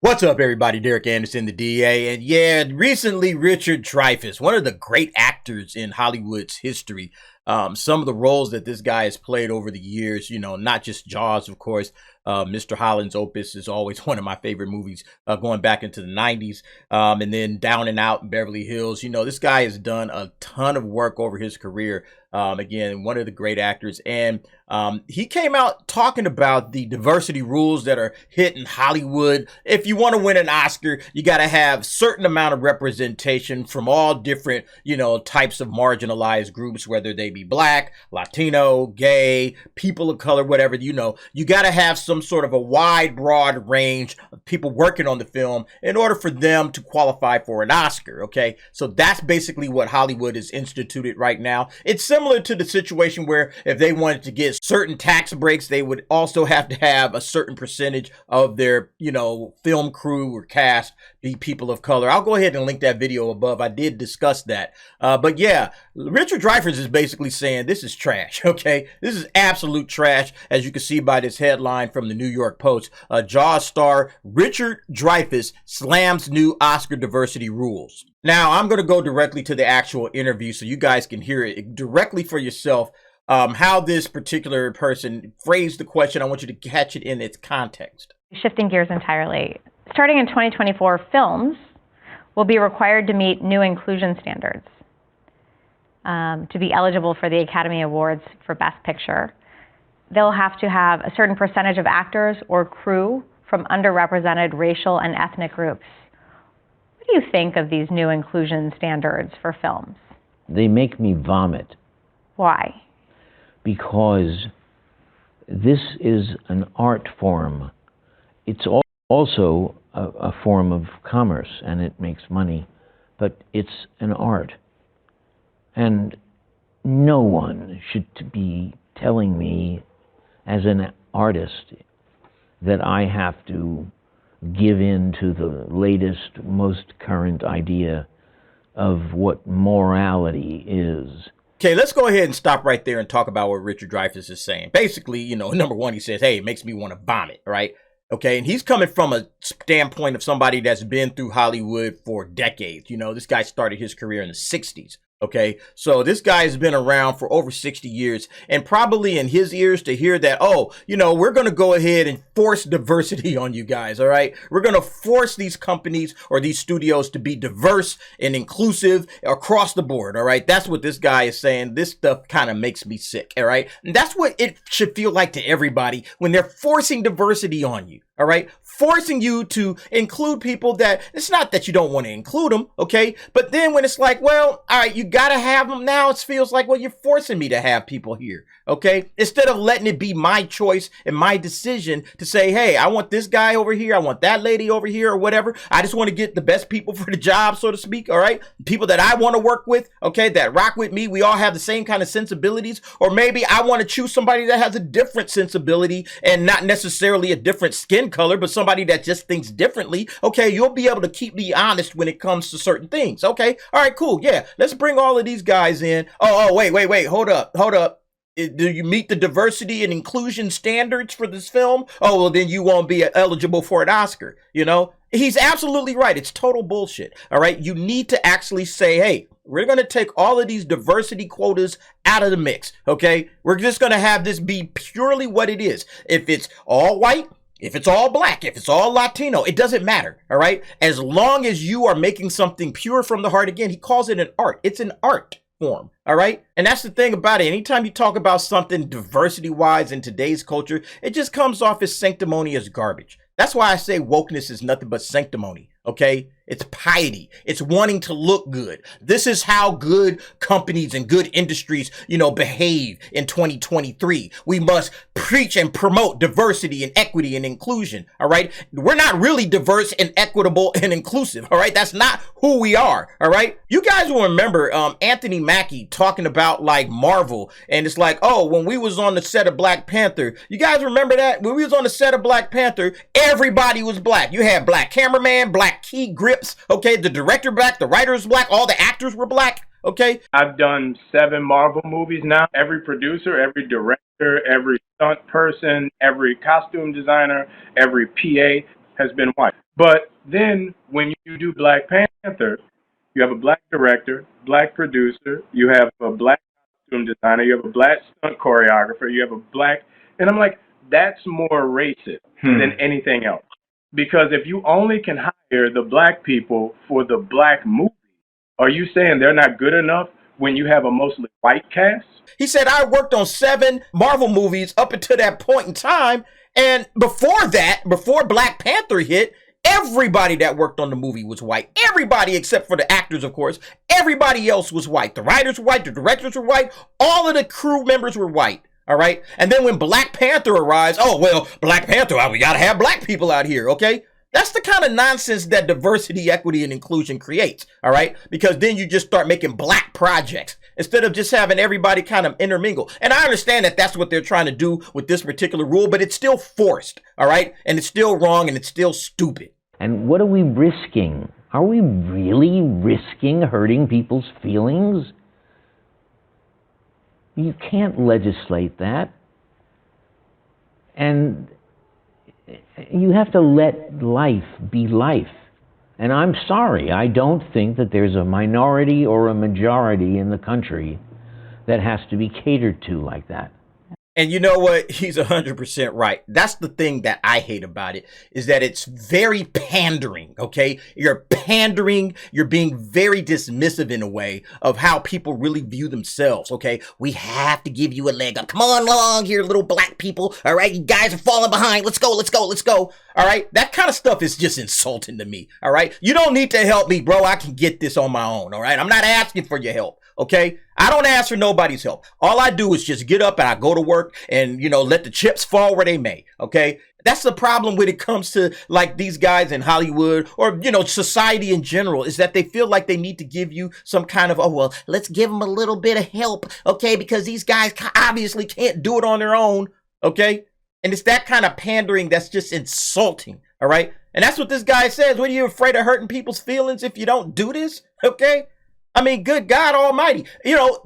What's up, everybody? Derek Anderson, the DA. And yeah, recently Richard Dreyfuss, one of the great actors in Hollywood's history. Some of the roles that this guy has played over the years, not just Jaws, of course. Mr. Holland's Opus is always one of my favorite movies, going back into the 90s. And then Down and Out in Beverly Hills. This guy has done a ton of work over his career. Again, one of the great actors. And he came out talking about the diversity rules that are hitting Hollywood. If you want to win an Oscar, you got to have certain amount of representation from all different, types of marginalized groups, whether they be Black, Latino, gay, people of color, whatever, you got to have some sort of a wide, broad range of people working on the film in order for them to qualify for an Oscar. Okay. So that's basically what Hollywood has instituted right now. It's similar to the situation where if they wanted to get certain tax breaks, they would also have to have a certain percentage of their, film crew or cast be people of color. I'll go ahead and link that video above. I did discuss that. But yeah, Richard Dreyfuss is basically saying this is trash. Okay. This is absolute trash. As you can see by this headline from the New York Post, Jaws star Richard Dreyfuss slams new Oscar diversity rules. Now, I'm going to go directly to the actual interview so you guys can hear it directly for yourself. How this particular person phrased the question. I want you to catch it in its context. Shifting gears entirely. Starting in 2024, films will be required to meet new inclusion standards to be eligible for the Academy Awards for Best Picture. They'll have to have a certain percentage of actors or crew from underrepresented racial and ethnic groups. What do you think of these new inclusion standards for films? They make me vomit. Why? Because this is an art form. It's also a form of commerce, and it makes money, but it's an art. And no one should be telling me as an artist that I have to give in to the latest, most current idea of what morality is. Okay, let's go ahead and stop right there and talk about what Richard Dreyfuss is saying. Basically, number one, he says, hey, it makes me want to vomit, right? Okay, and he's coming from a standpoint of somebody that's been through Hollywood for decades. This guy started his career in the 60s. Okay, so this guy has been around for over 60 years, and probably in his ears to hear that, we're going to go ahead and force diversity on you guys. All right, we're going to force these companies or these studios to be diverse and inclusive across the board. All right, that's what this guy is saying. This stuff kind of makes me sick. All right, and that's what it should feel like to everybody when they're forcing diversity on you. All right, forcing you to include people that it's not that you don't want to include them. Okay, but then when it's like, well, all right, you got to have them now, it feels like, well, you're forcing me to have people here. Okay, instead of letting it be my choice and my decision to say, hey, I want this guy over here, I want that lady over here, or whatever. I just want to get the best people for the job, so to speak. All right, people that I want to work with, okay, that rock with me. We all have the same kind of sensibilities, or maybe I want to choose somebody that has a different sensibility and not necessarily a different skin color, but somebody that just thinks differently. Okay, you'll be able to keep me honest when it comes to certain things. Okay, all right, cool. Yeah, let's bring all of these guys in. Wait, hold up. Do you meet the diversity and inclusion standards for this film? Oh, well, then you won't be eligible for an Oscar. He's absolutely right. It's total bullshit. All right. You need to actually say, hey, we're going to take all of these diversity quotas out of the mix. Okay. We're just going to have this be purely what it is. If it's all white, if it's all Black, if it's all Latino, it doesn't matter. All right. As long as you are making something pure from the heart. Again, he calls it an art. It's an art form. All right. And that's the thing about it. Anytime you talk about something diversity wise in today's culture, it just comes off as sanctimonious garbage. That's why I say wokeness is nothing but sanctimony. Okay. It's piety. It's wanting to look good. This is how good companies and good industries, behave in 2023. We must preach and promote diversity and equity and inclusion. All right. We're not really diverse and equitable and inclusive. All right. That's not who we are. All right. You guys will remember Anthony Mackie talking about like Marvel. And it's like, oh, when we was on the set of Black Panther, you guys remember that? When we was on the set of Black Panther, everybody was Black. You had Black cameraman, Black key grip. Okay, the director Black, the writers Black, all the actors were Black. Okay, I've done 7 Marvel movies now. Every producer, every director, every stunt person, every costume designer, every PA has been white. But then when you do Black Panther, you have a black director, black producer, you have a black costume designer, you have a black stunt choreographer, you have a black, and I'm like, that's more racist than anything else. Because if you only can hire the black people for the black movie, are you saying they're not good enough when you have a mostly white cast? He said, I worked on 7 Marvel movies up until that point in time. And before that, before Black Panther hit, everybody that worked on the movie was white. Everybody except for the actors, of course. Everybody else was white. The writers were white. The directors were white. All of the crew members were white. All right. And then when Black Panther arrives, oh, well, Black Panther, we got to have black people out here. OK, that's the kind of nonsense that diversity, equity, and inclusion creates. All right. Because then you just start making black projects instead of just having everybody kind of intermingle. And I understand that that's what they're trying to do with this particular rule, but it's still forced. All right. And it's still wrong and it's still stupid. And what are we risking? Are we really risking hurting people's feelings? You can't legislate that. And you have to let life be life. And I'm sorry, I don't think that there's a minority or a majority in the country that has to be catered to like that. And you know what? He's 100% right. That's the thing that I hate about it, is that it's very pandering, okay? You're pandering. You're being very dismissive in a way of how people really view themselves, okay? We have to give you a leg up. Come on along here, little black people, all right? You guys are falling behind. Let's go, let's go, let's go, all right? That kind of stuff is just insulting to me, all right? You don't need to help me, bro. I can get this on my own, all right? I'm not asking for your help. Okay, I don't ask for nobody's help. All I do is just get up and I go to work and, let the chips fall where they may. Okay, that's the problem when it comes to like these guys in Hollywood or, society in general, is that they feel like they need to give you some kind of, oh, well, let's give them a little bit of help. Okay, because these guys obviously can't do it on their own. Okay, and it's that kind of pandering that's just insulting. All right, and that's what this guy says. What, are you afraid of hurting people's feelings if you don't do this? Okay. I mean, good God almighty,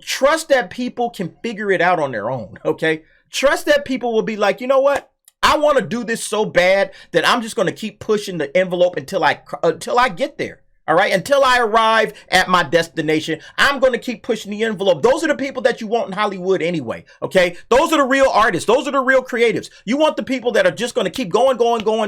trust that people can figure it out on their own, okay? Trust that people will be like, you know what? I want to do this so bad that I'm just going to keep pushing the envelope until I get there, all right? Until I arrive at my destination, I'm going to keep pushing the envelope. Those are the people that you want in Hollywood anyway, okay? Those are the real artists. Those are the real creatives. You want the people that are just going to keep going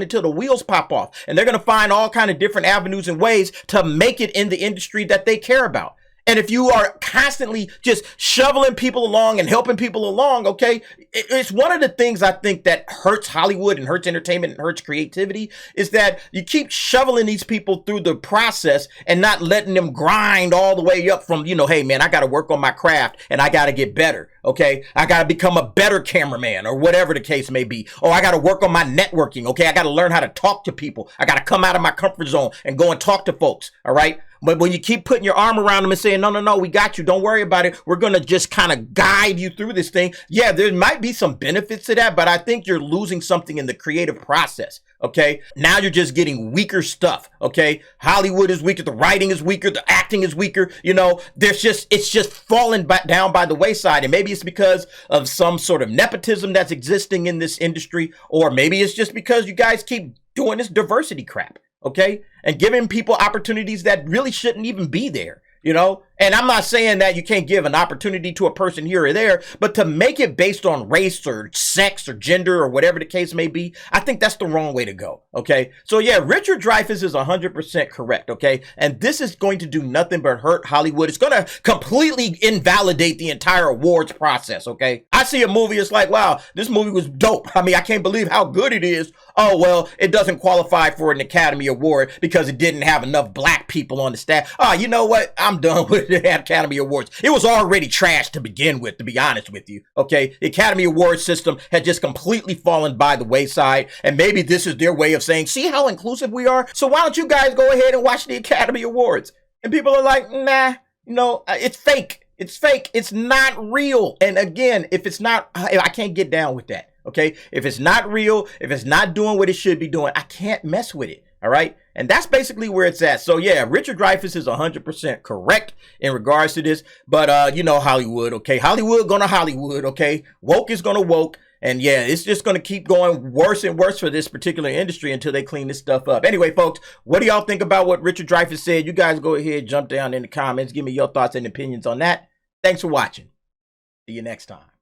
until the wheels pop off. And they're going to find all kind of different avenues and ways to make it in the industry that they care about. And if you are constantly just shoveling people along and helping people along, okay, it's one of the things I think that hurts Hollywood and hurts entertainment and hurts creativity, is that you keep shoveling these people through the process and not letting them grind all the way up from, hey, man, I got to work on my craft and I got to get better. Okay, I got to become a better cameraman or whatever the case may be. Or I got to work on my networking. Okay, I got to learn how to talk to people. I got to come out of my comfort zone and go and talk to folks. All right. But when you keep putting your arm around them and saying, no, we got you. Don't worry about it. We're going to just kind of guide you through this thing. Yeah, there might be some benefits to that, but I think you're losing something in the creative process. Okay. Now you're just getting weaker stuff. Okay. Hollywood is weaker. The writing is weaker. The acting is weaker. It's just falling down by the wayside. And maybe it's because of some sort of nepotism that's existing in this industry, or maybe it's just because you guys keep doing this diversity crap. Okay. And giving people opportunities that really shouldn't even be there. And I'm not saying that you can't give an opportunity to a person here or there, but to make it based on race or sex or gender or whatever the case may be, I think that's the wrong way to go. Okay. So yeah, Richard Dreyfuss is 100% correct. Okay. And this is going to do nothing but hurt Hollywood. It's going to completely invalidate the entire awards process. Okay. I see a movie. It's like, wow, this movie was dope. I mean, I can't believe how good it is. Oh, well, it doesn't qualify for an Academy Award because it didn't have enough black people on the staff. Oh, you know what? I'm done with the Academy Awards. It was already trash to begin with, to be honest with you. Okay. The Academy Awards system had just completely fallen by the wayside. And maybe this is their way of saying, see how inclusive we are? So why don't you guys go ahead and watch the Academy Awards? And people are like, nah, it's fake. It's fake. It's not real. And again, if it's not, I can't get down with that. Okay. If it's not real, if it's not doing what it should be doing, I can't mess with it. All right. And that's basically where it's at. So yeah, Richard Dreyfuss is 100% correct in regards to this. But, Hollywood. Okay. Hollywood gonna Hollywood. Okay. Woke is gonna woke. And yeah, it's just going to keep going worse and worse for this particular industry until they clean this stuff up. Anyway, folks, what do y'all think about what Richard Dreyfuss said? You guys go ahead, jump down in the comments, give me your thoughts and opinions on that. Thanks for watching. See you next time.